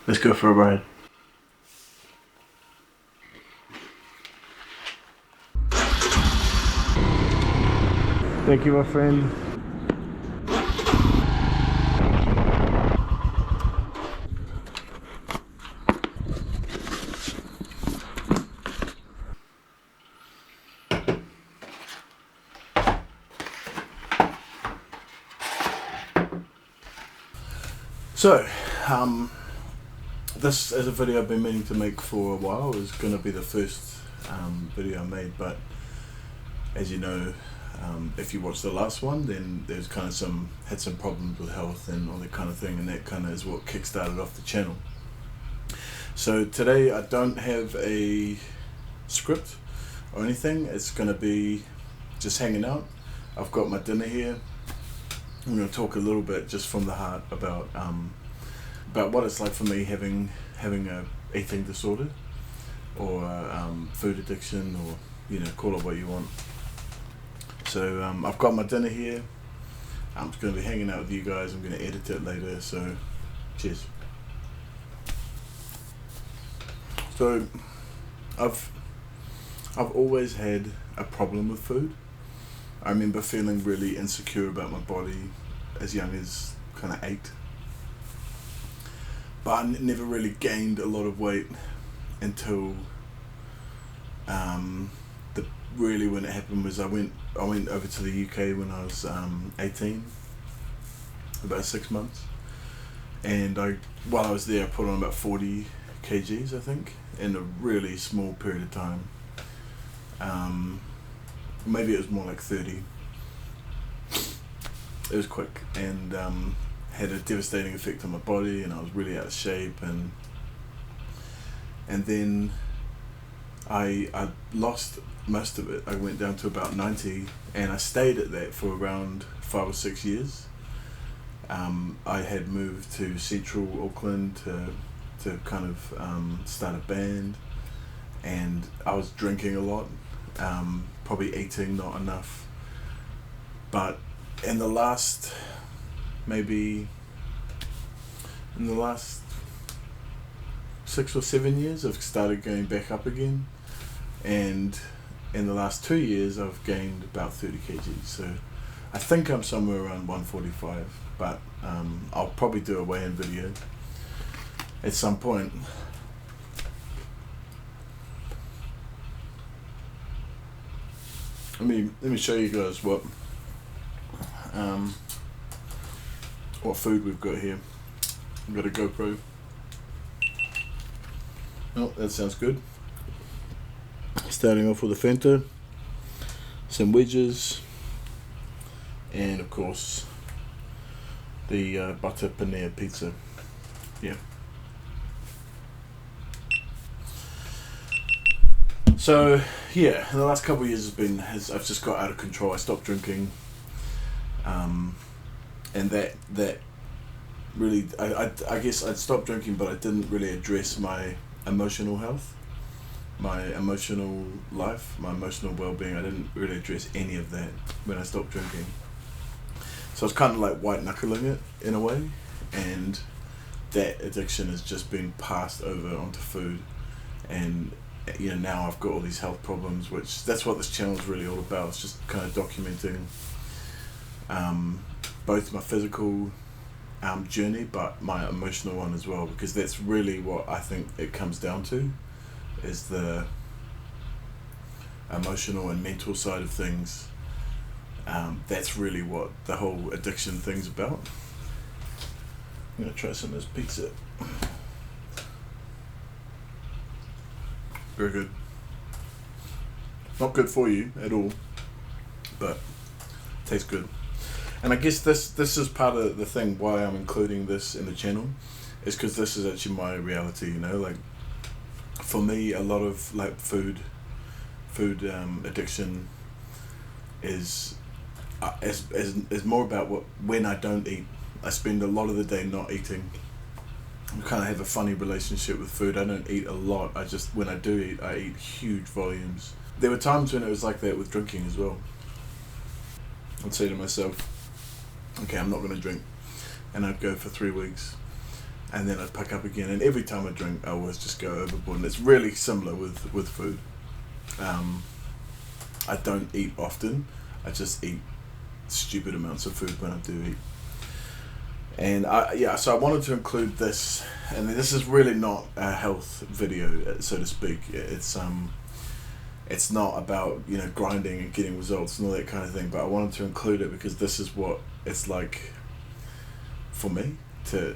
Let's go for a ride. Thank you, my friend. So, this is a video I've been meaning to make for a while. It was going to be the first video I made, but as you know, if you watched the last one, then there's kind of had some problems with health and all that kind of thing, and that kind of is what kickstarted off the channel. So today I don't have a script or anything. It's going to be just hanging out. I've got my dinner here. I'm going to talk a little bit just from the heart about what it's like for me having a eating disorder or food addiction, or call it what you want. So I've got my dinner here. I'm just going to be hanging out with you guys. I'm going to edit it later. So cheers. So I've always had a problem with food. I remember feeling really insecure about my body as young as kind of 8. But I never really gained a lot of weight until when it happened was I went over to the UK when I was 18, about 6 months, and while I was there I put on about 40 kgs I think in a really small period of time. Maybe it was more like 30. It was quick and had a devastating effect on my body, and I was really out of shape, and then I lost most of it. I went down to about 90, and I stayed at that for around 5 or 6 years. I had moved to central Auckland to kind of start a band, and I was drinking a lot, probably eating not enough. But in the last 6 or 7 years I've started going back up again, and in the last 2 years I've gained about 30 kgs. So I think I'm somewhere around 145, but I'll probably do a weigh-in video at some point. Let me show you guys what food we've got here. I've got a GoPro. Oh, that sounds good. Starting off with a Fanta, some wedges, and of course the butter paneer pizza. Yeah. So yeah, the last couple of years I've just got out of control. I stopped drinking, and that really, I guess I'd stopped drinking, but I didn't really address my emotional health, my emotional life, my emotional well-being. I didn't really address any of that when I stopped drinking. So I was kind of like white-knuckling it in a way, and that addiction has just been passed over onto food, and now I've got all these health problems, which that's what this channel is really all about. It's just kind of documenting both my physical journey, but my emotional one as well, because that's really what I think it comes down to, is the emotional and mental side of things. That's really what the whole addiction thing's about. I'm gonna try some of this pizza. Very good. Not good for you at all, but tastes good. And I guess this is part of the thing why I'm including this in the channel, is because this is actually my reality. Like for me, a lot of like food addiction is more about when I don't eat. I spend a lot of the day not eating. I kind of have a funny relationship with food. I don't eat a lot. When I do eat, I eat huge volumes. There were times when it was like that with drinking as well. I'd say to myself, okay, I'm not going to drink, and I'd go for 3 weeks, and then I'd pick up again. And every time I drink, I always just go overboard. And it's really similar with food. I don't eat often. I just eat stupid amounts of food when I do eat. And so I wanted to include this, and this is really not a health video, so to speak. It's not about, you know, grinding and getting results and all that kind of thing, but I wanted to include it because this is what it's like for me to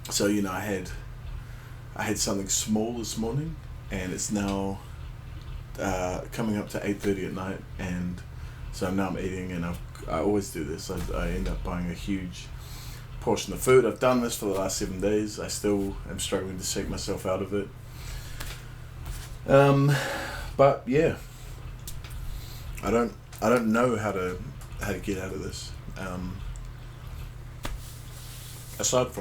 so, you know, I had something small this morning, and it's now coming up to 8:30 at night, and so now I'm eating, and I always do this. I end up buying a huge portion of food. I've done this for the last 7 days. I still am struggling to shake myself out of it. But yeah, I don't know how to get out of this. Aside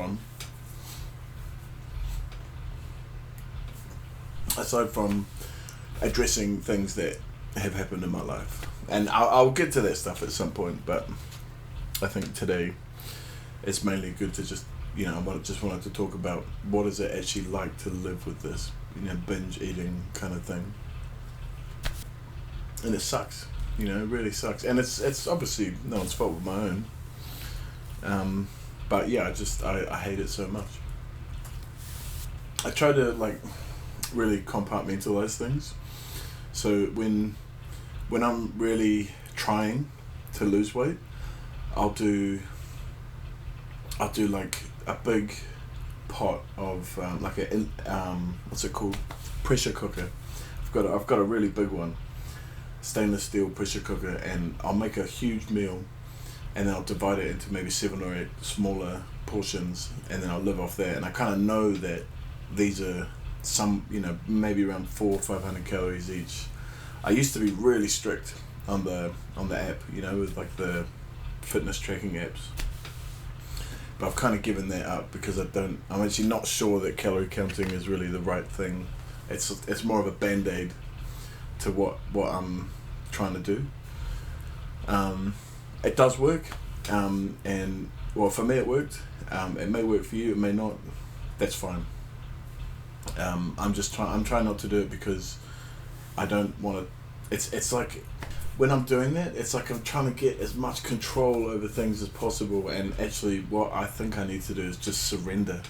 from addressing things that have happened in my life, and I'll get to that stuff at some point, but I think today it's mainly good to just, you know, I wanted to talk about what is it actually like to live with this, you know, binge eating kind of thing. And it sucks, you know, it really sucks, and it's obviously no one's fault but my own. But yeah, I hate it so much. I try to like really compartmentalize things. So when I'm really trying to lose weight, I'll do like a big pot of like a what's it called, pressure cooker. I've got a really big one, stainless steel pressure cooker, and I'll make a huge meal, and then I'll divide it into maybe 7 or 8 smaller portions, and then I'll live off that. And I kind of know that these are some, you know, maybe around 400 or 500 calories each. I used to be really strict on the app, you know, with like the fitness tracking apps, but I've kind of given that up because I'm actually not sure that calorie counting is really the right thing. It's more of a band-aid to what I'm trying to do. It does work, and well, for me it worked. It may work for you, it may not. That's fine. I'm trying not to do it because I don't want to. It's like when I'm doing that, it's like I'm trying to get as much control over things as possible, and actually what I think I need to do is just surrender,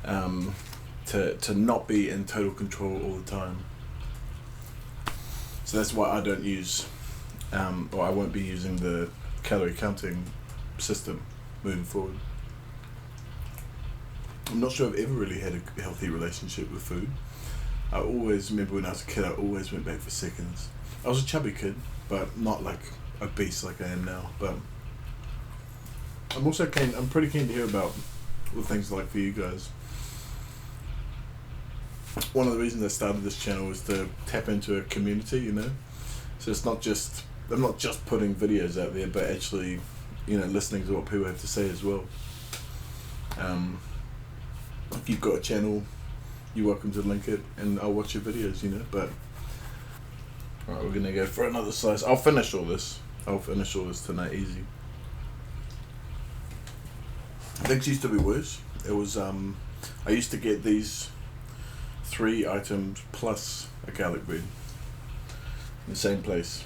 to not be in total control all the time. So that's why I don't use, or I won't be using the calorie counting system moving forward. I'm not sure I've ever really had a healthy relationship with food. I always remember when I was a kid, I always went back for seconds. I was a chubby kid, but not like obese like I am now. But I'm pretty keen to hear about what things are like for you guys. One of the reasons I started this channel was to tap into a community, you know. So it's not just, I'm not just putting videos out there, but actually, you know, listening to what people have to say as well. If you've got a channel, you're welcome to link it, and I'll watch your videos, you know. But alright, we're gonna go for another slice. I'll finish all this tonight, easy. Things used to be worse. It was I used to get these 3 items plus a garlic bread in the same place.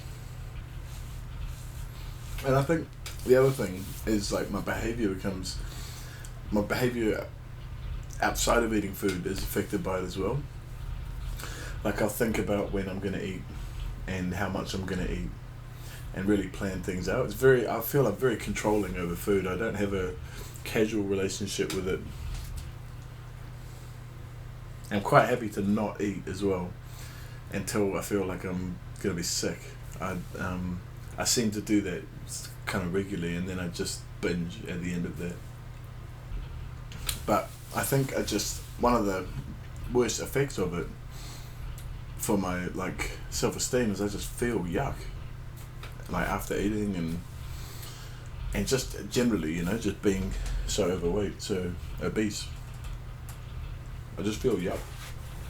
And I think the other thing is like my behavior outside of eating food is affected by it as well. Like I'll think about when I'm gonna eat and how much I'm gonna eat and really plan things out. I feel I'm very controlling over food. I don't have a casual relationship with it. I'm quite happy to not eat as well until I feel like I'm gonna be sick. I seem to do that kind of regularly, and then I just binge at the end of that. But I think one of the worst effects of it for my like self-esteem is I just feel yuck, like after eating and just generally, you know, just being so overweight, so obese. I just feel yuck.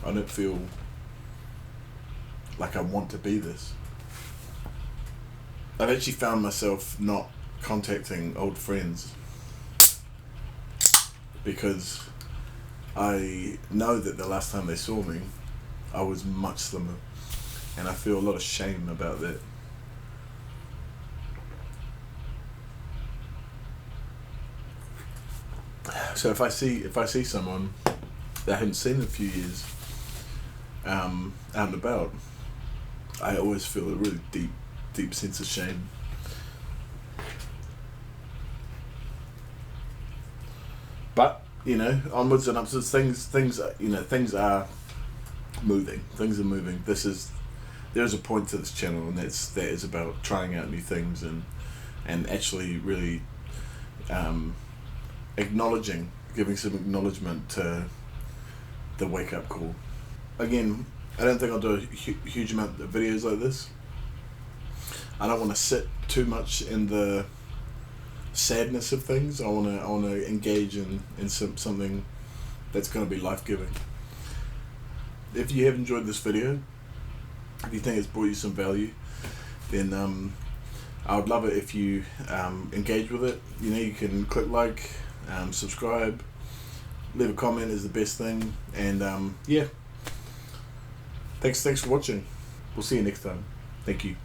I don't feel like I want to be this. I've actually found myself not contacting old friends because I know that the last time they saw me, I was much slimmer, and I feel a lot of shame about that. So if I see someone that I haven't seen in a few years, out and about, I always feel a really deep sense of shame. But onwards and upwards. Things are moving. Things are moving. There's a point to this channel, and that is about trying out new things and actually really giving some acknowledgement to the wake up call. Again, I don't think I'll do a huge amount of videos like this. I don't want to sit too much in the sadness of things. I want to engage in something that's going to be life-giving. If you have enjoyed this video, if you think it's brought you some value, then I would love it if you engage with it. You can click like, subscribe, leave a comment is the best thing, and yeah. Thanks for watching. We'll see you next time. Thank you.